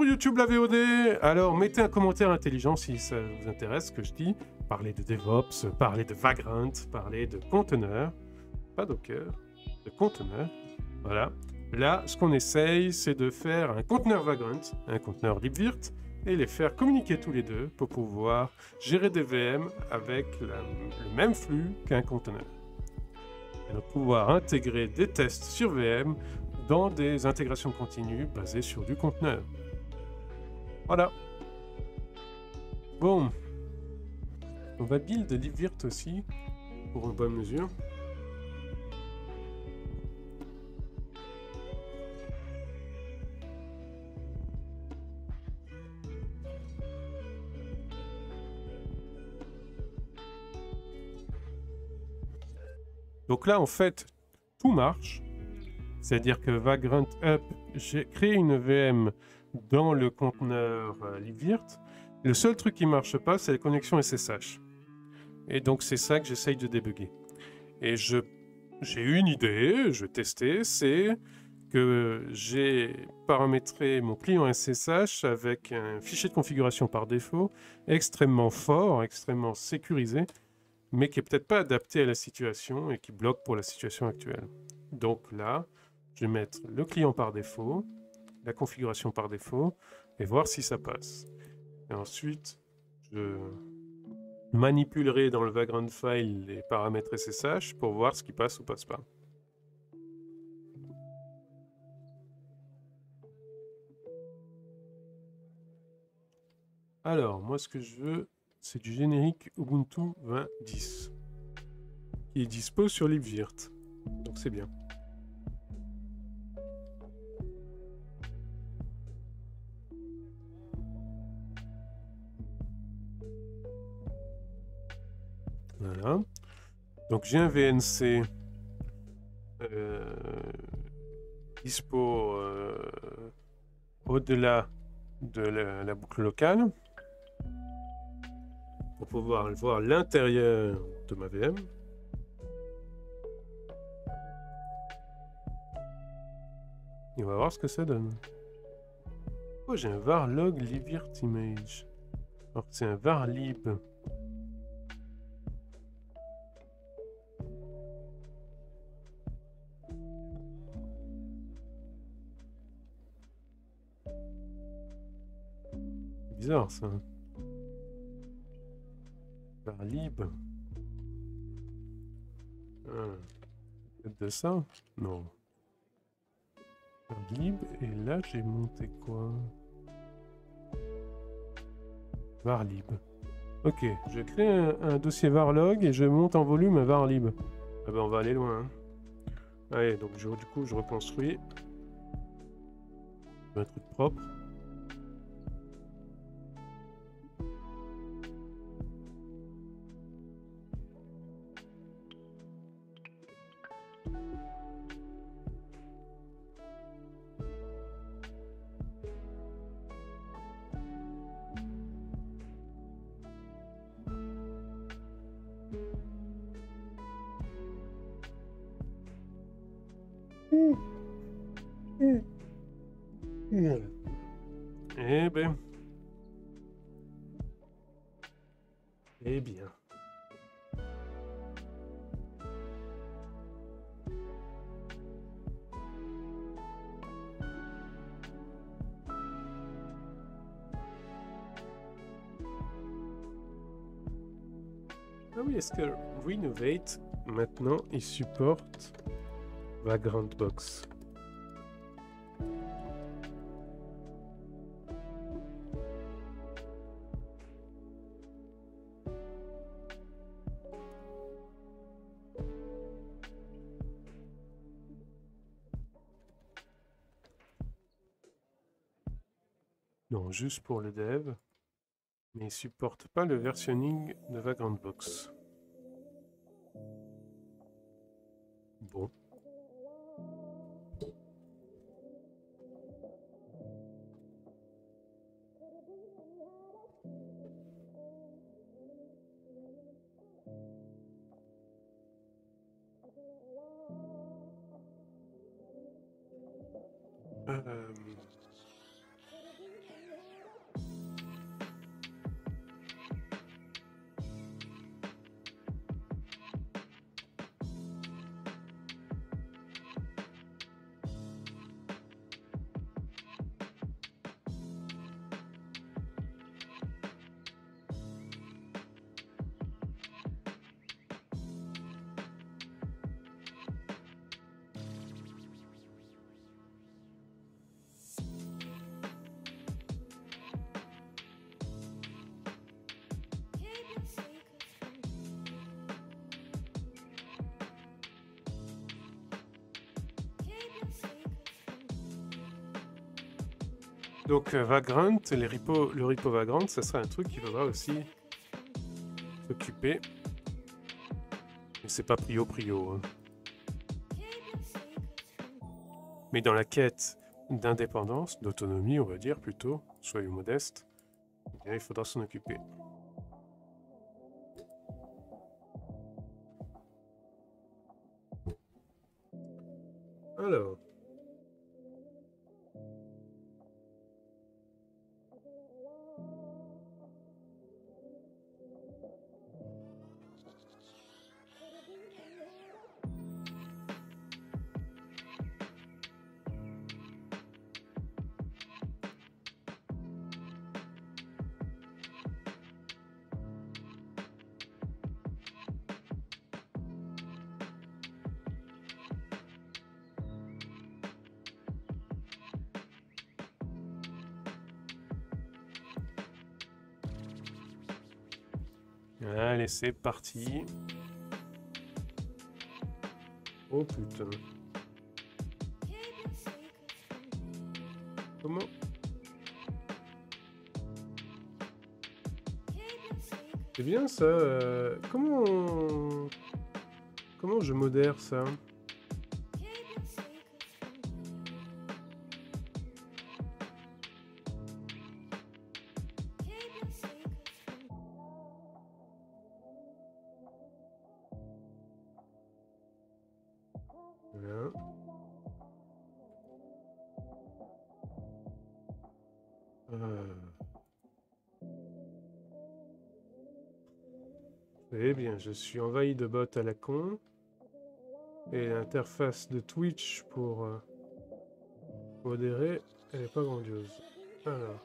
Bonjour YouTube la VOD. Alors mettez un commentaire intelligent si ça vous intéresse ce que je dis. Parlez de DevOps, parlez de Vagrant, parlez de conteneurs, pas Docker, de conteneurs. Voilà. Là, ce qu'on essaye, c'est de faire un conteneur Vagrant, un conteneur libvirt, et les faire communiquer tous les deux pour pouvoir gérer des VM avec le même flux qu'un conteneur. Et donc pouvoir intégrer des tests sur VM dans des intégrations continues basées sur du conteneur. Voilà. Bon. On va build libvirt aussi, pour une bonne mesure. Donc là, en fait, tout marche. C'est-à-dire que Vagrant Up, j'ai créé une VM dans le conteneur libvirt. Le seul truc qui ne marche pas, c'est la connexion SSH. Et donc, c'est ça que j'essaye de débugger. Et j'ai eu une idée, je vais tester, c'est que j'ai paramétré mon client SSH avec un fichier de configuration par défaut extrêmement fort, extrêmement sécurisé, mais qui n'est peut-être pas adapté à la situation et qui bloque pour la situation actuelle. Donc là, je vais mettre le client par défaut, la configuration par défaut, et voir si ça passe. Et ensuite, je manipulerai dans le Vagrant file les paramètres SSH pour voir ce qui passe ou passe pas. Alors, moi ce que je veux, c'est du générique Ubuntu 20.10 qui est dispo sur libvirt. Donc c'est bien. Voilà. Donc j'ai un VNC dispo au-delà de la boucle locale pour pouvoir voir l'intérieur de ma VM. Et on va voir ce que ça donne. Oh, j'ai un var log libvirt image. Alors que c'est un var lib. Bizarre ça. Var lib. Ah, peut-être de ça? Non. Var lib, et là j'ai monté quoi? Var lib. Ok, je crée un dossier varlog et je monte en volume un var lib. Ah ben on va aller loin. Hein. Allez, donc du coup je reconstruis. Un truc propre. Eh ben. Eh bien. Ah oui, est-ce que Renovate, maintenant, il supporte Vagrant Box? Non, juste pour le dev. Mais il supporte pas le versionning de Vagrant Box. Bon. Donc Vagrant, le repo Vagrant, ça serait un truc qu'il faudra aussi s'occuper. Mais c'est pas prio. Hein. Mais dans la quête d'indépendance, d'autonomie, on va dire plutôt, soyons modestes, eh bien, il faudra s'en occuper. Alors. Allez, c'est parti. Oh putain. Comment? C'est bien ça. Comment je modère ça? Voilà. Eh bien, je suis envahi de bots à la con. Et l'interface de Twitch pour modérer, elle est pas grandiose. Alors.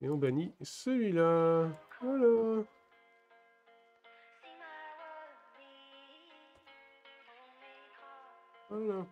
Et on bannit celui-là. Voilà. Voilà.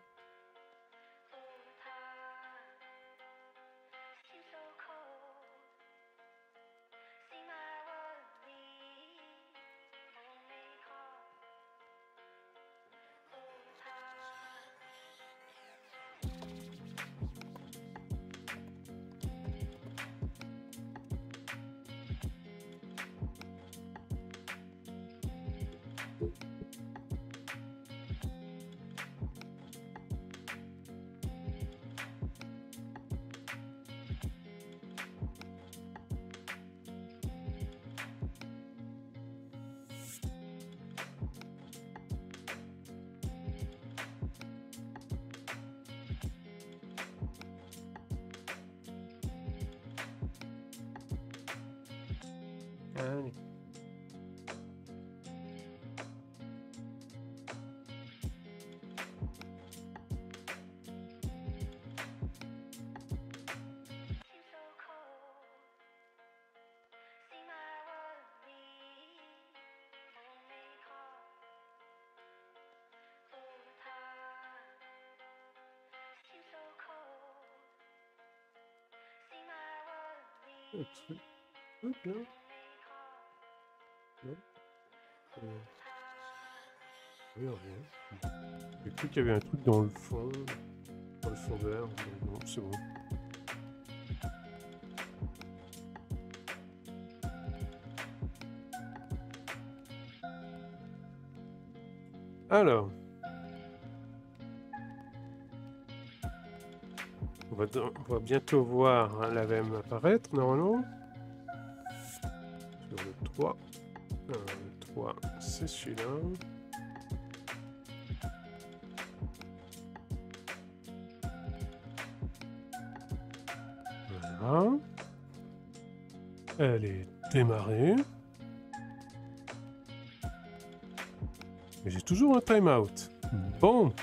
Allez. Le truc là. Non. Oui, rien. J'ai cru qu'il y avait un truc dans le fond vert. Non, c'est bon. Alors. On va bientôt voir la VM apparaître, normalement. Sur le 3. Le 3, c'est celui-là. Voilà. Elle est démarrée. Mais j'ai toujours un timeout. Bon.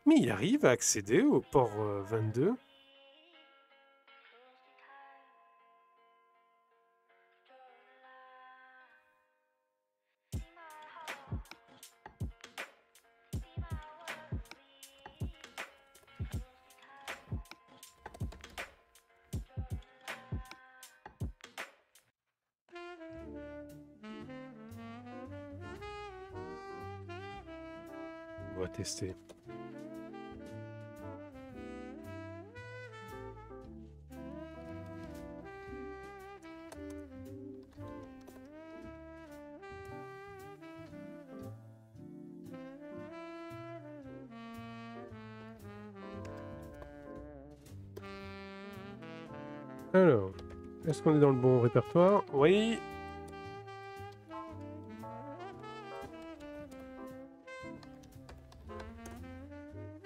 Mais il arrive à accéder au port 22. On va tester. Alors, est-ce qu'on est dans le bon répertoire? Oui.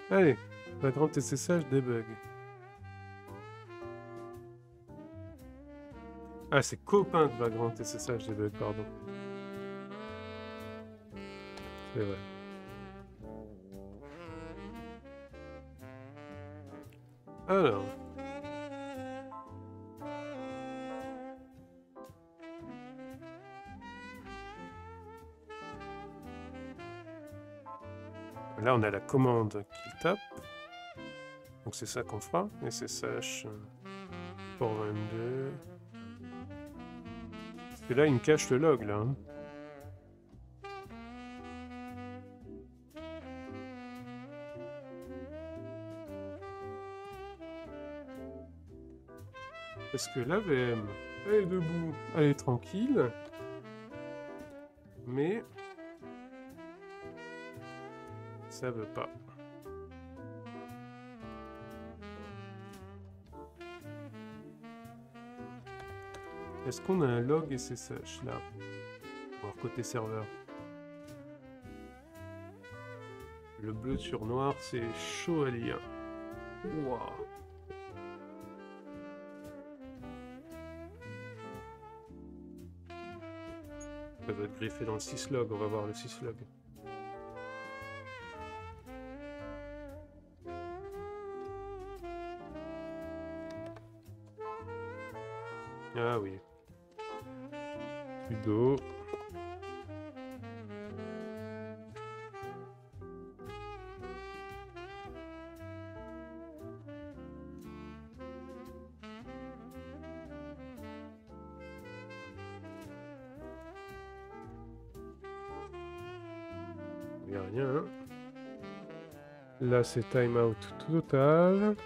Allez, Vagrant SSH debug. Ah, c'est copain de Vagrant SSH debug, pardon. C'est vrai. Alors. Là, on a la commande qui tape. Donc c'est ça qu'on fera. SSH pour 22. Parce que là, il me cache le log, là. Hein. Parce que la VM, elle est debout, elle est tranquille. Mais ça veut pas. Est-ce qu'on a un log SSH là? Alors, côté serveur. Le bleu sur noir, c'est chaud à lire. Wow. Ça doit être griffé dans le syslog, on va voir le syslog. Ah oui. Sudo. Il n'y a rien. Hein. Là, c'est timeout total.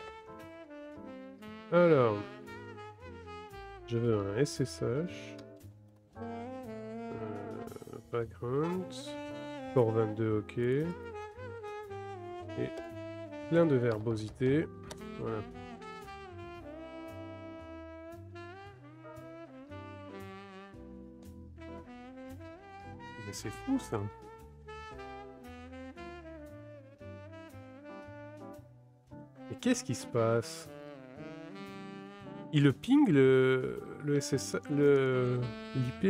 Alors, je veux un SSH. Background. Port 22, ok. Et plein de verbosité. Voilà. Mais c'est fou ça. Mais qu'est-ce qui se passe? Il le ping le SSH, l'IP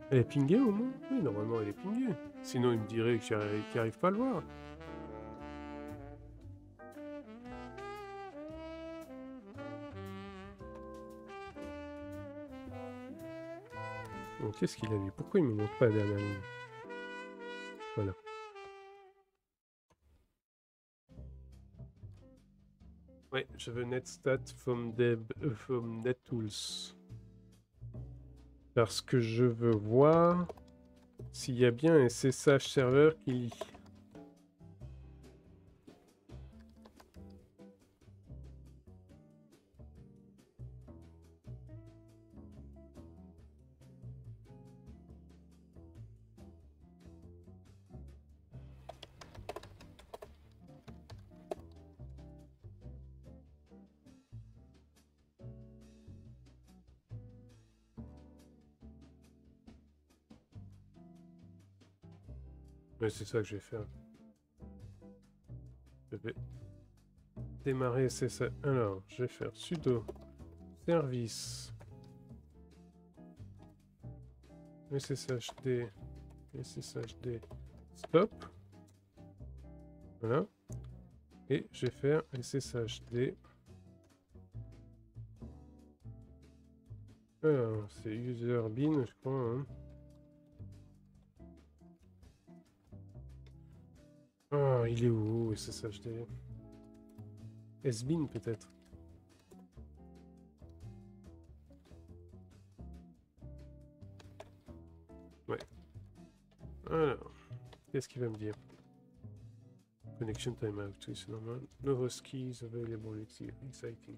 elle est pingée au moins? Oui, normalement elle est pingée. Sinon il me dirait qu'il n'arrive pas à le voir. Donc qu'est-ce qu'il a vu? Pourquoi il ne me montre pas la dernière ligne? Voilà. Ouais, je veux netstat from nettools. Parce que je veux voir s'il y a bien un SSH serveur qui lit. Ouais, c'est ça que je vais faire. Je vais démarrer SSH. Alors, je vais faire sudo service sshd stop. Voilà. Et je vais faire sshd. Alors, c'est user bin, je crois. Hein. Oh, il est où SSHD? SBin peut-être. Ouais. Alors, qu'est-ce qu'il va me dire? Connection timeout, oui, c'est normal. No host keys available, exciting.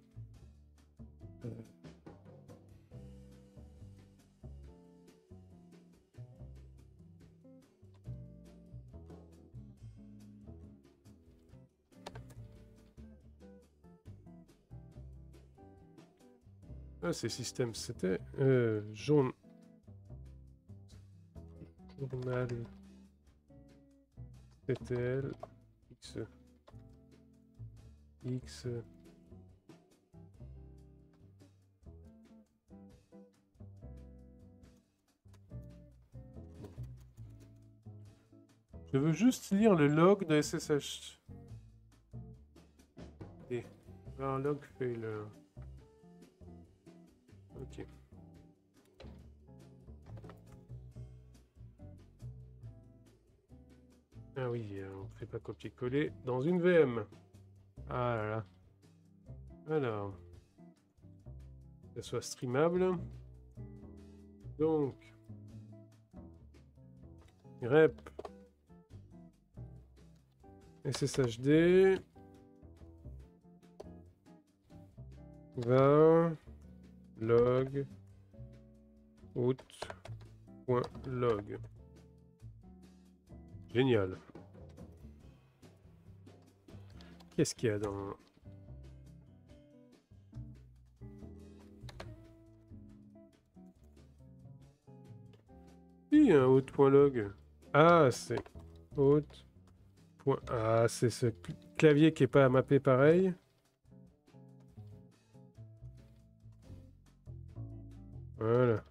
Ah, c'est système, c'était jaune. Journal. CTL. X. X. Je veux juste lire le log de SSH. Et un log failure. Ok. Ah oui, on ne fait pas copier-coller dans une VM. Ah là là. Alors, que ça soit streamable. Donc, rep SSHD 20 log out.log. Génial. Qu'est-ce qu'il y a dans... Il y a un out.log. Ah, c'est out. Ah, c'est ce clavier qui est pas mappé pareil. Voilà.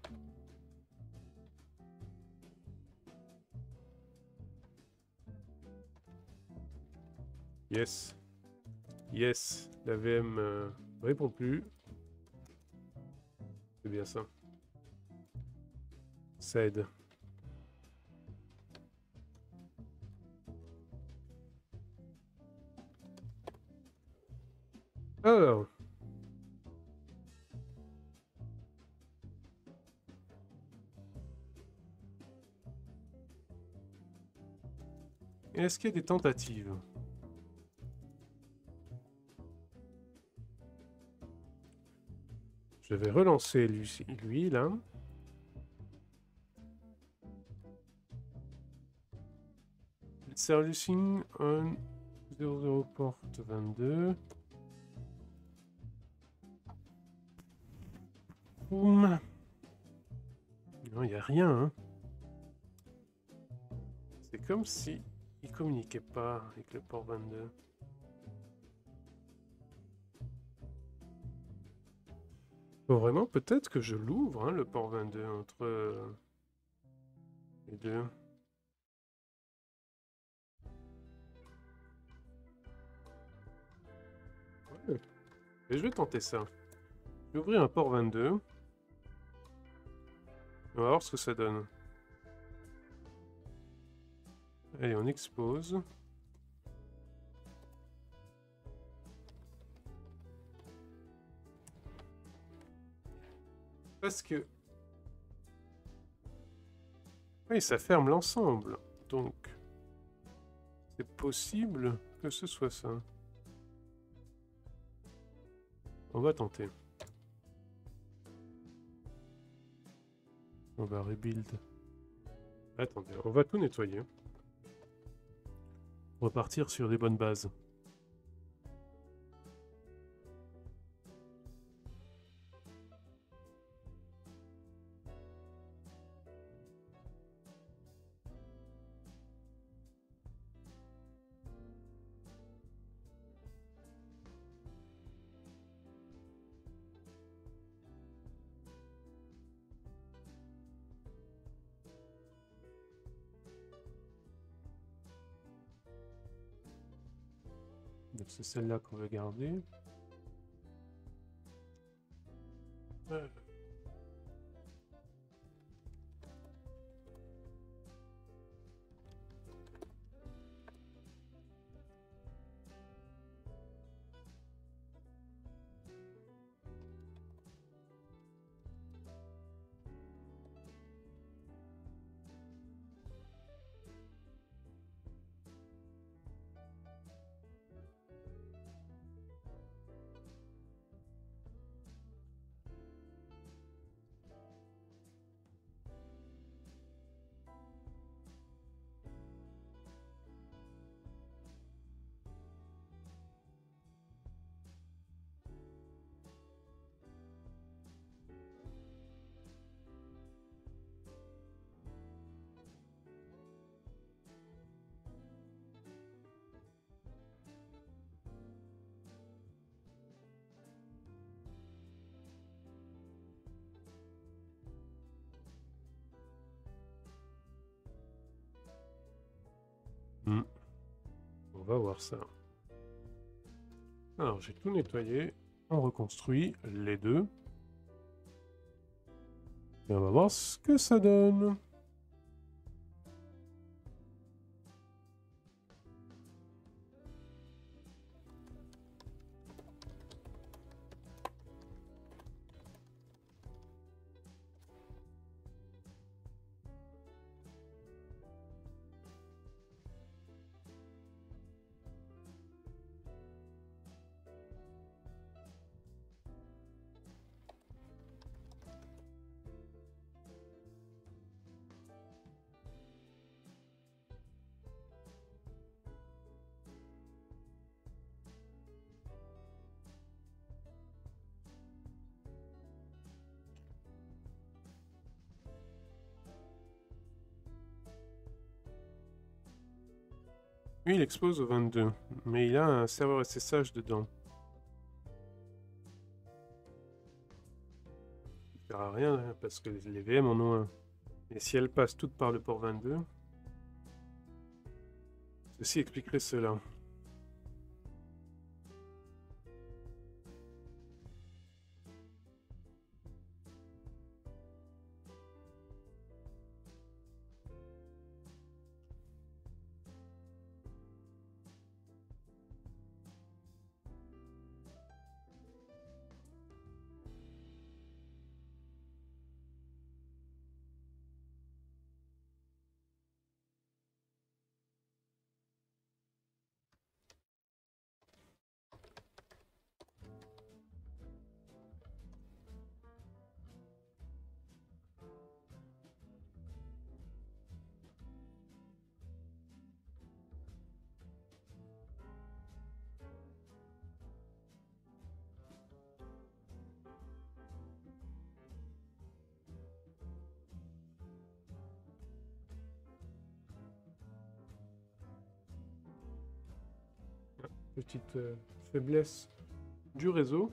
Yes. Yes. La VM répond plus. C'est bien ça. Ça aide. Alors. Est-ce qu'il y a des tentatives? Je vais relancer lui là. Servicing on 00 port 22. Boum. Non, il n'y a rien. Hein. C'est comme si il communiquait pas avec le port 22. Faut vraiment peut-être que je l'ouvre, hein, le port 22, entre les deux. Ouais. Et je vais tenter ça. Je vais ouvrir un port 22. On va voir ce que ça donne. Allez, on expose. Parce que... Oui, ça ferme l'ensemble. Donc, c'est possible que ce soit ça. On va tenter. On va rebuild. Attendez, on va tout nettoyer. Repartir sur des bonnes bases. Donc c'est celle-là qu'on veut garder. va voir ça. Alors, j'ai tout nettoyé. On reconstruit les deux. Et on va voir ce que ça donne. Lui, il expose au 22, mais il a un serveur SSH dedans. Ça sert à rien, hein, parce que les VM en ont un. Et si elles passent toutes par le port 22, ceci expliquerait cela. Petite faiblesse du réseau.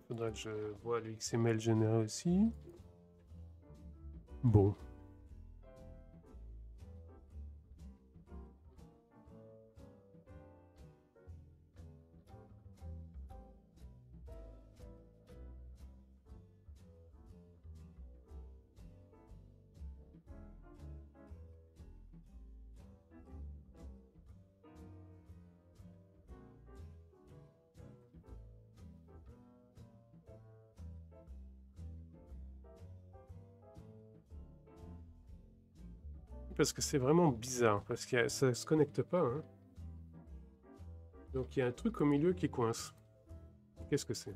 Faudrait que je vois le XML généré aussi. Bon. Parce que c'est vraiment bizarre, parce que ça se connecte pas. Hein. Donc il y a un truc au milieu qui coince. Qu'est-ce que c'est?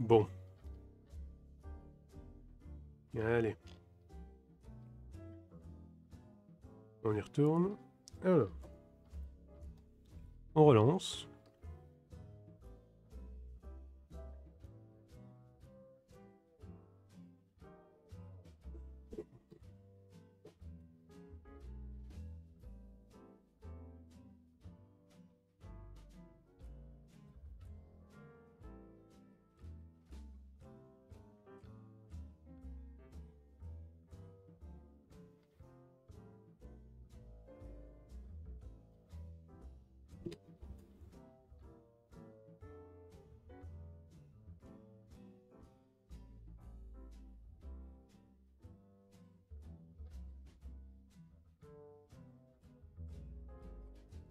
Bon. Allez. On y retourne. Alors. On relance.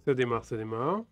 Ça démarre, ça démarre.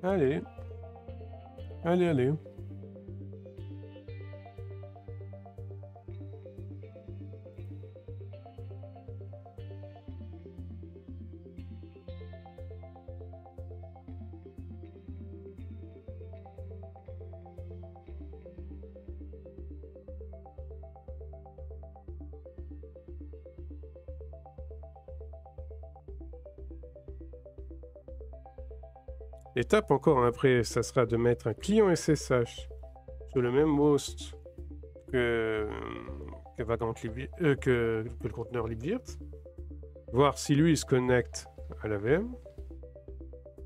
Allez. Allez, allez. L'étape encore après, ça sera de mettre un client SSH sur le même host que le conteneur libvirt, voir si lui il se connecte à la VM,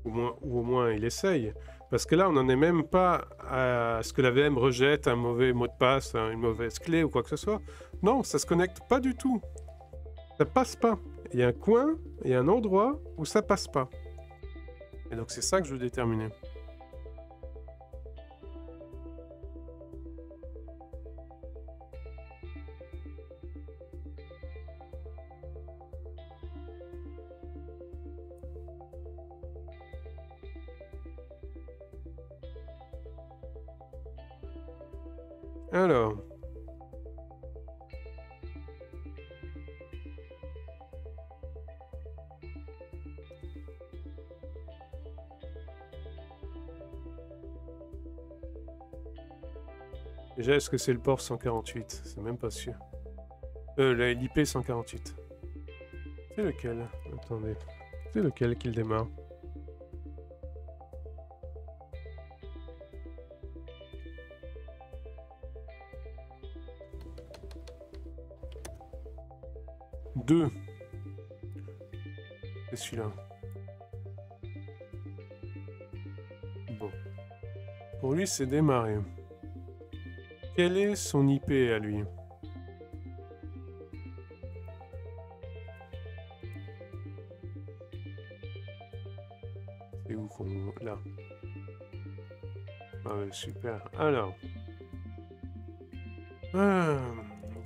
ou au moins il essaye. Parce que là, on n'en est même pas à ce que la VM rejette un mauvais mot de passe, une mauvaise clé ou quoi que ce soit. Non, ça se connecte pas du tout. Ça passe pas. Il y a un coin, il y a un endroit où ça passe pas. Et donc c'est ça que je veux déterminer. Alors. Déjà, est-ce que c'est le port 148? C'est même pas sûr. L'IP 148. C'est lequel? Attendez. C'est lequel qu'il démarre? Deux. C'est celui-là. Bon. Pour lui, c'est démarré. Quel est son IP à lui? C'est où qu'on... Là. Ah ouais, super. Alors.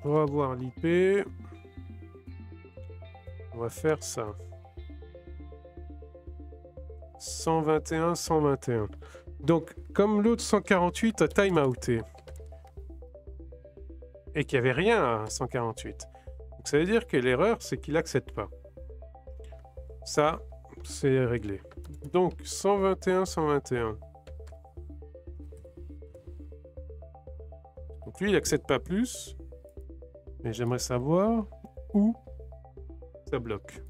Pour avoir l'IP, on va faire ça. 121, 121. Donc, comme l'autre 148 a timeouté, et qu'il n'y avait rien à 148. Donc ça veut dire que l'erreur, c'est qu'il n'accepte pas. Ça, c'est réglé. Donc 121, 121. Donc lui, il n'accepte pas plus. Mais j'aimerais savoir où ça bloque.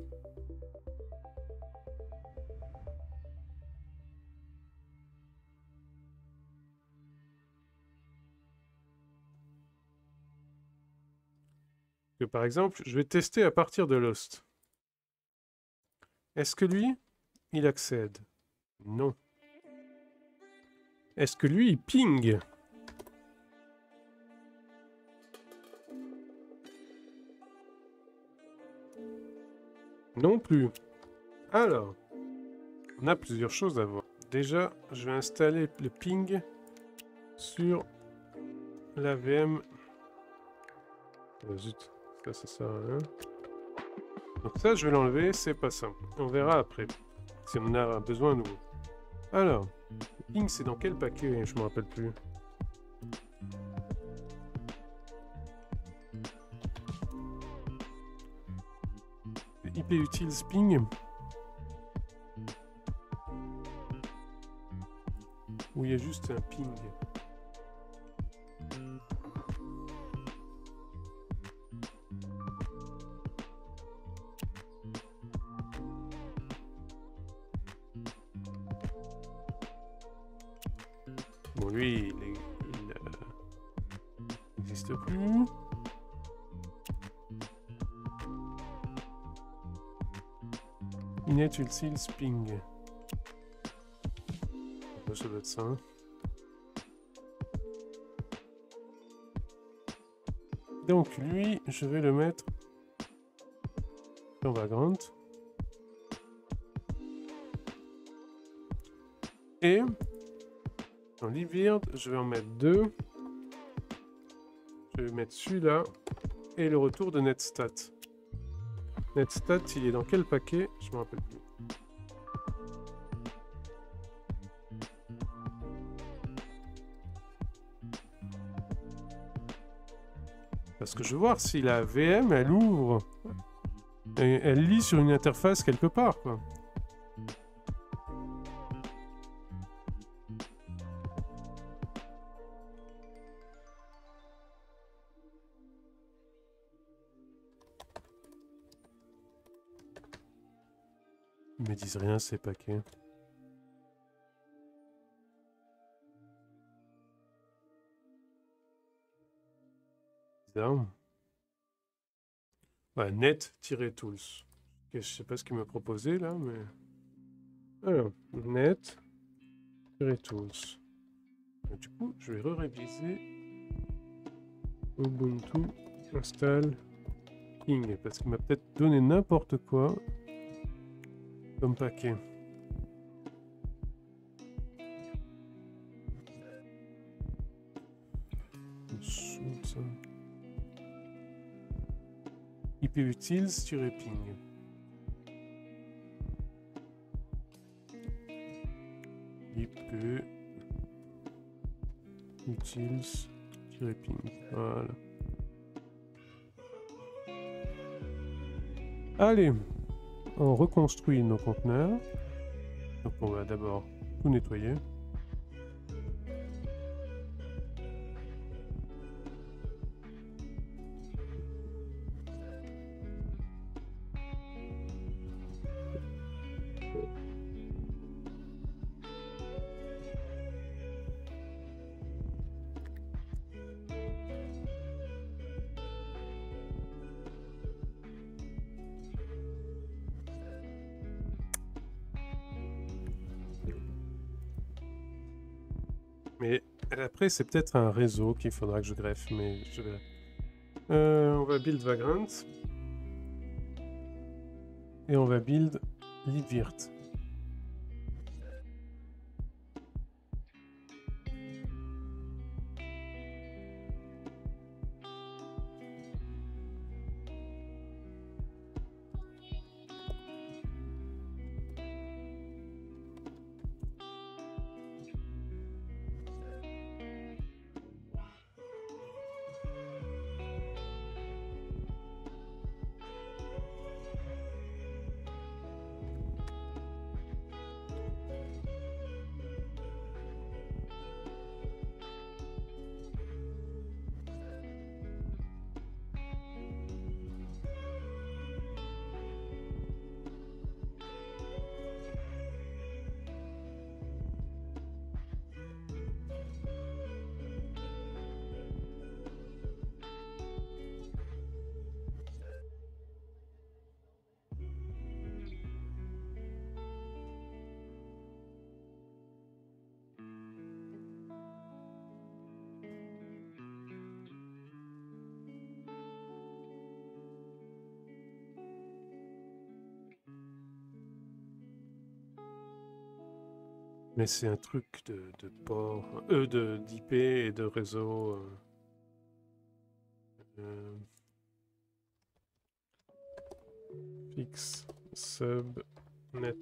Que par exemple, je vais tester à partir de Lost. Est-ce que lui, il accède? Non. Est-ce que lui, il ping? Non plus. Alors, on a plusieurs choses à voir. Déjà, je vais installer le ping sur la VM. Oh, zut, ça sert à rien. Donc ça, je vais l'enlever, c'est pas simple. On verra après, si on en a besoin à nouveau. Alors, le ping, c'est dans quel paquet? Je me rappelle plus. IP utils ping. Où il y a juste un ping. Bon, lui, il n'existe plus. Inet utils ping. Ça doit être ça. Hein. Donc lui, je vais le mettre sur Vagrant. Et dans Livird, je vais en mettre 2. Je vais mettre celui-là et le retour de Netstat. Netstat, il est dans quel paquet? Je me rappelle plus. Parce que je veux voir si la VM, elle ouvre. Et elle lit sur une interface quelque part, quoi. Ils me disent rien, ces paquets. Bizarre. Ouais, net-tools. Okay, je sais pas ce qu'il m'a proposé là, mais... Alors, net-tools. Du coup, je vais réviser Ubuntu install ping, parce qu'il m'a peut-être donné n'importe quoi comme paquet. IP utils-ping. IP utils-ping. Voilà. Allez, on reconstruit nos conteneurs. Donc on va d'abord tout nettoyer. Mais après, c'est peut-être un réseau qu'il faudra que je greffe, mais je verrai. On va build Vagrant. Et on va build Livirt. Mais c'est un truc de port, d'IP et de réseau. Fixe subnet.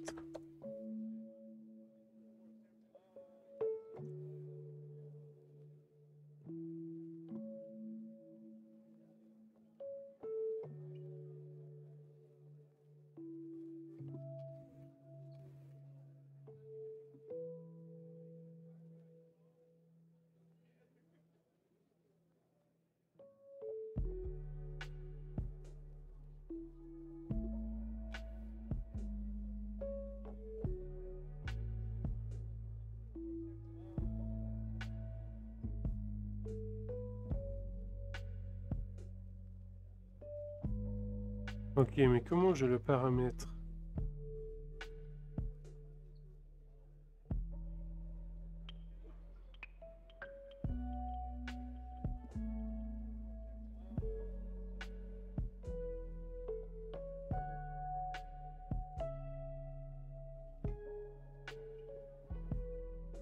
Ok, mais comment je le paramètre?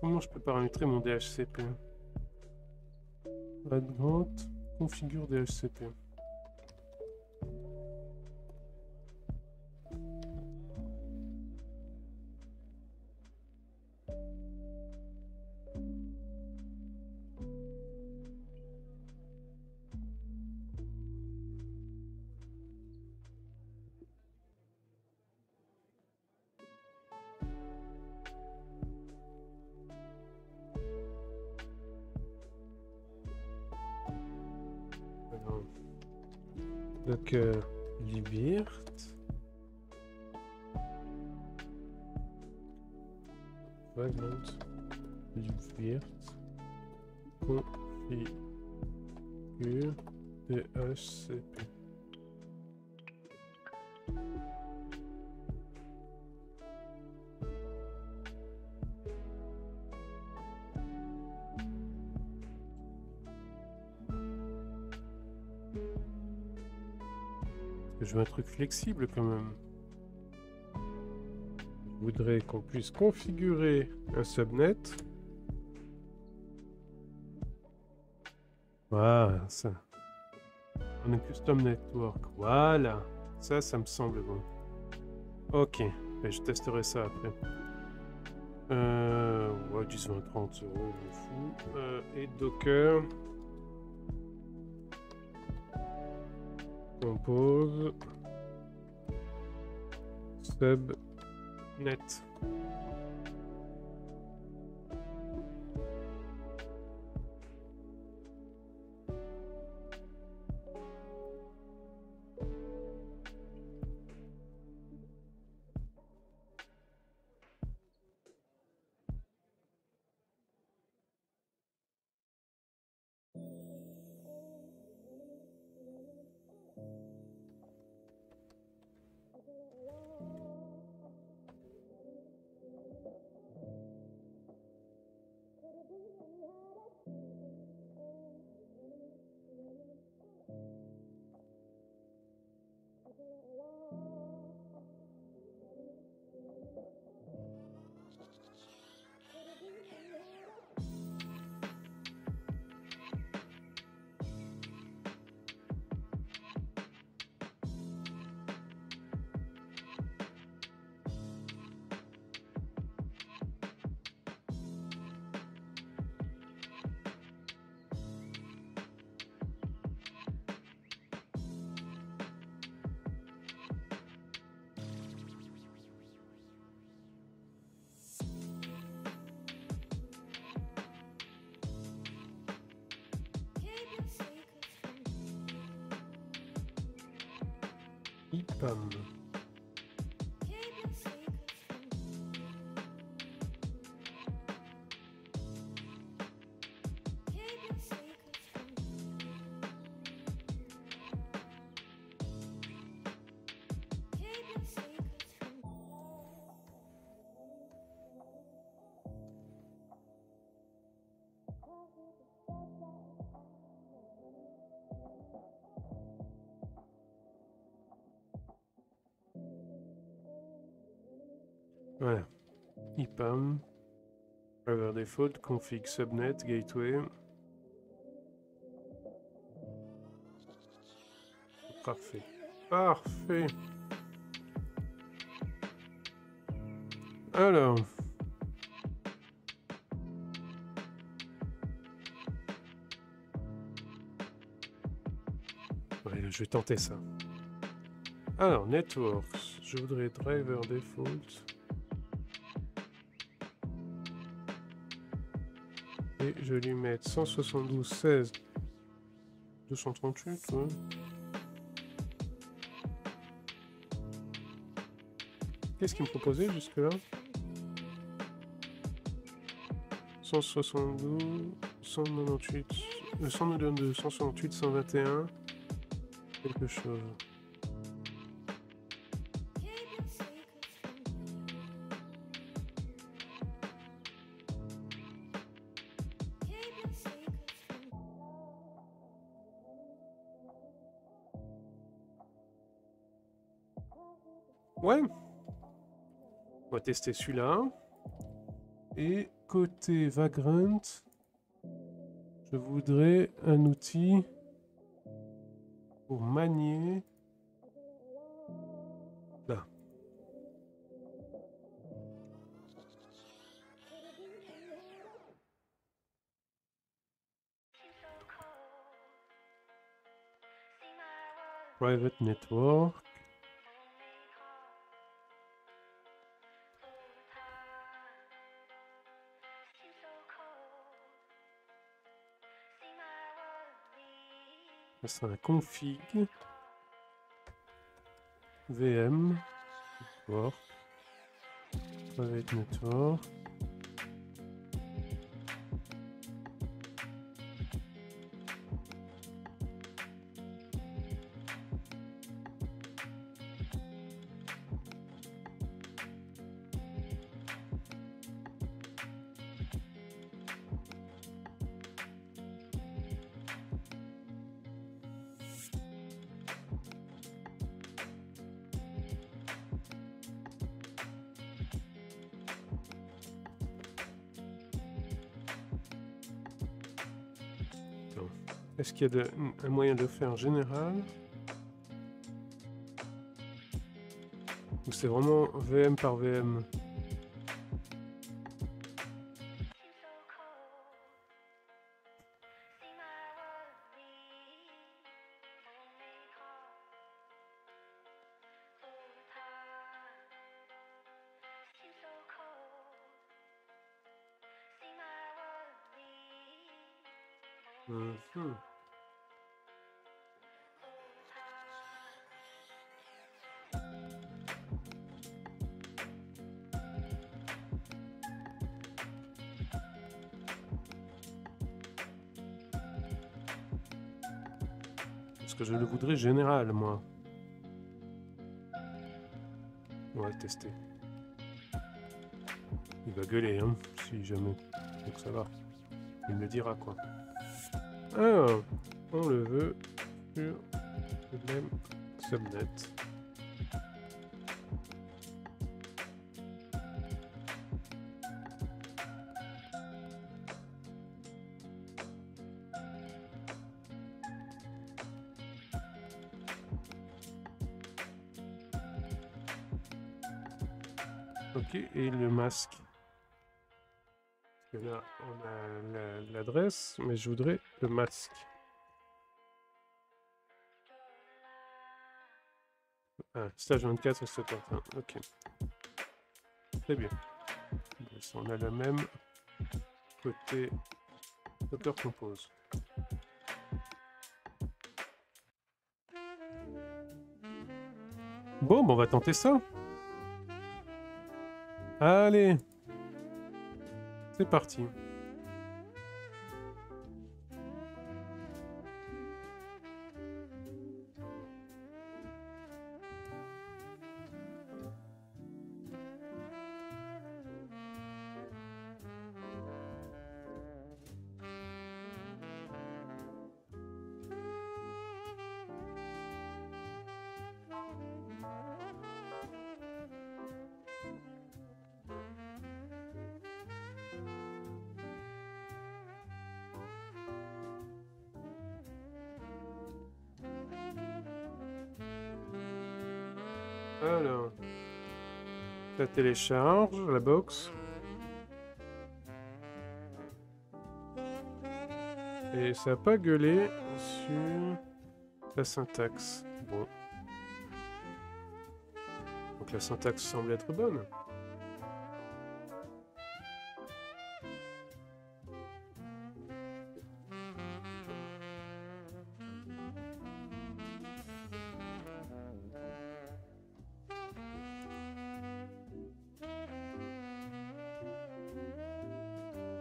Comment je peux paramétrer mon DHCP? Vagrant, configure DHCP. Alors, Docker libvirt. Vagrant libvirt. Configure DHCP. Je veux un truc flexible quand même. Je voudrais qu'on puisse configurer un subnet. Voilà, ça. On a custom network. Voilà. Ça me semble bon. Ok. Ben, je testerai ça après. Ouais, 10, 20, 30 euros, je m'en fous. Et Docker. Compose. Subnet. IPAM. Voilà. IPAM. Driver default, config subnet, gateway. Parfait. Parfait. Alors. Ouais, je vais tenter ça. Alors, networks. Je voudrais driver default. Et je vais lui mettre 172.16.238. Ouais. Qu'est-ce qu'il me proposait jusque-là? 172, 198, 192, 168, 121, quelque chose. Ouais. On va tester celui-là. Et côté Vagrant, je voudrais un outil pour manier. Là. Private network. C'est un config VM network private network. Est-ce qu'il y a un moyen de le faire en général? Ou c'est vraiment VM par VM? Parce que je le voudrais général, moi. On va le tester. Il va gueuler, hein, si jamais. Donc ça va. Il me le dira, quoi. Alors, on le veut sur le même subnet. Ok, et le masque. Parce que là, on a l'adresse, mais je voudrais le masque. Ah, stage 24 et 71. Ok. Très bien. On a le même côté Docker Compose. Bon, on va tenter ça. Allez. C'est parti. Alors, ça télécharge la box. Et ça n'a pas gueulé sur la syntaxe. Bon. Donc la syntaxe semble être bonne.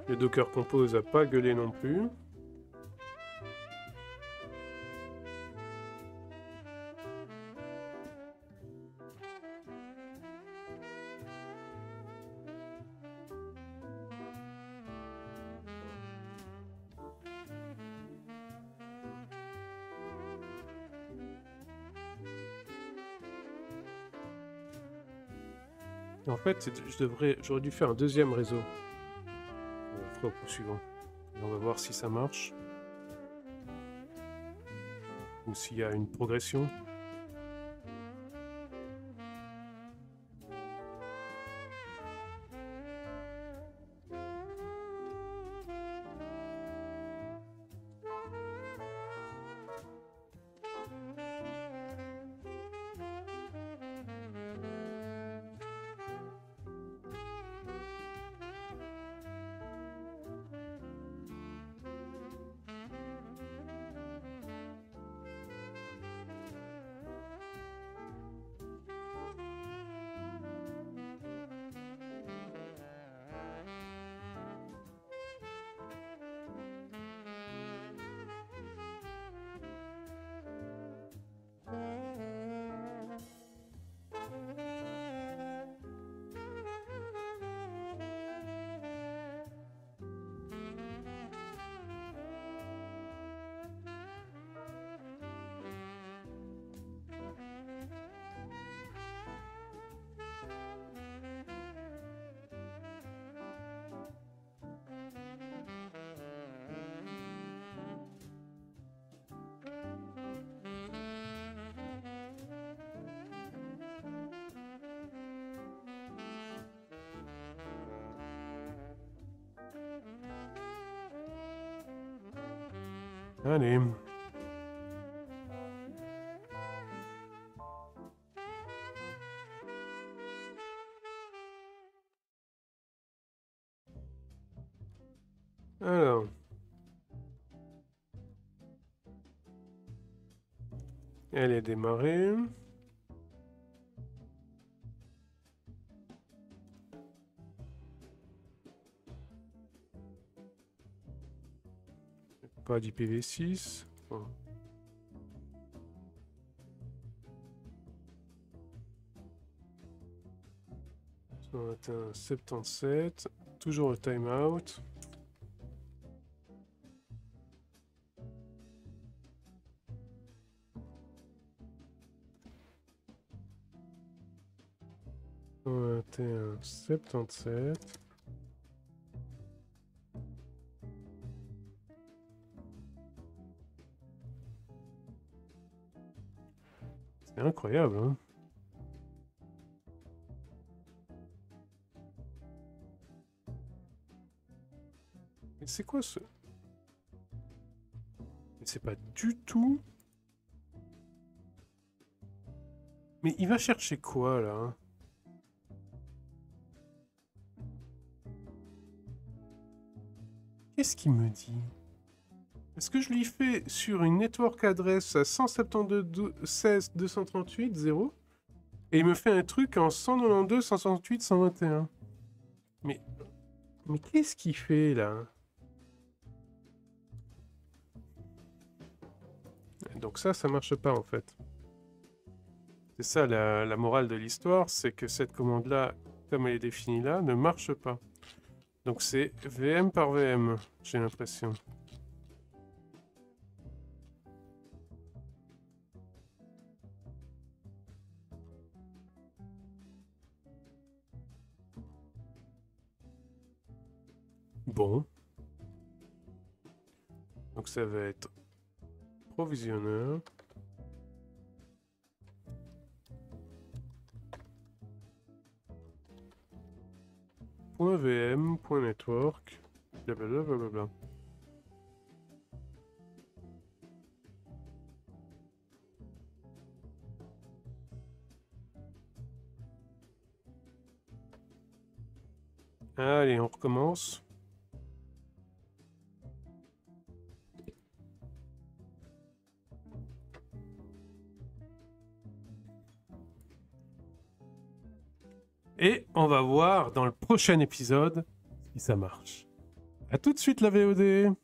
Le Docker Compose n'a pas gueulé non plus. En fait, j'aurais dû faire un deuxième réseau. On fera au coup suivant. Et on va voir si ça marche. Ou s'il y a une progression. Allez. Alors. Elle est démarrée. Pas d'IPv6. Bon. On atteint 77. Toujours le timeout. On atteint 77. C'est incroyable, hein. Mais c'est quoi ce... Mais c'est pas du tout... Mais il va chercher quoi, là? Qu'est-ce qu'il me dit? Est-ce que je lui fais sur une network address à 172.16.238.0 et il me fait un truc en 192.168.121? Mais qu'est-ce qu'il fait là? Donc ça marche pas en fait. C'est ça la morale de l'histoire, c'est que cette commande-là, comme elle est définie là, ne marche pas. Donc c'est VM par VM, j'ai l'impression. Bon. Donc ça va être provisionneur. .vm.network, blablabla. Allez, on recommence. Et on va voir dans le prochain épisode si ça marche. À tout de suite la VOD!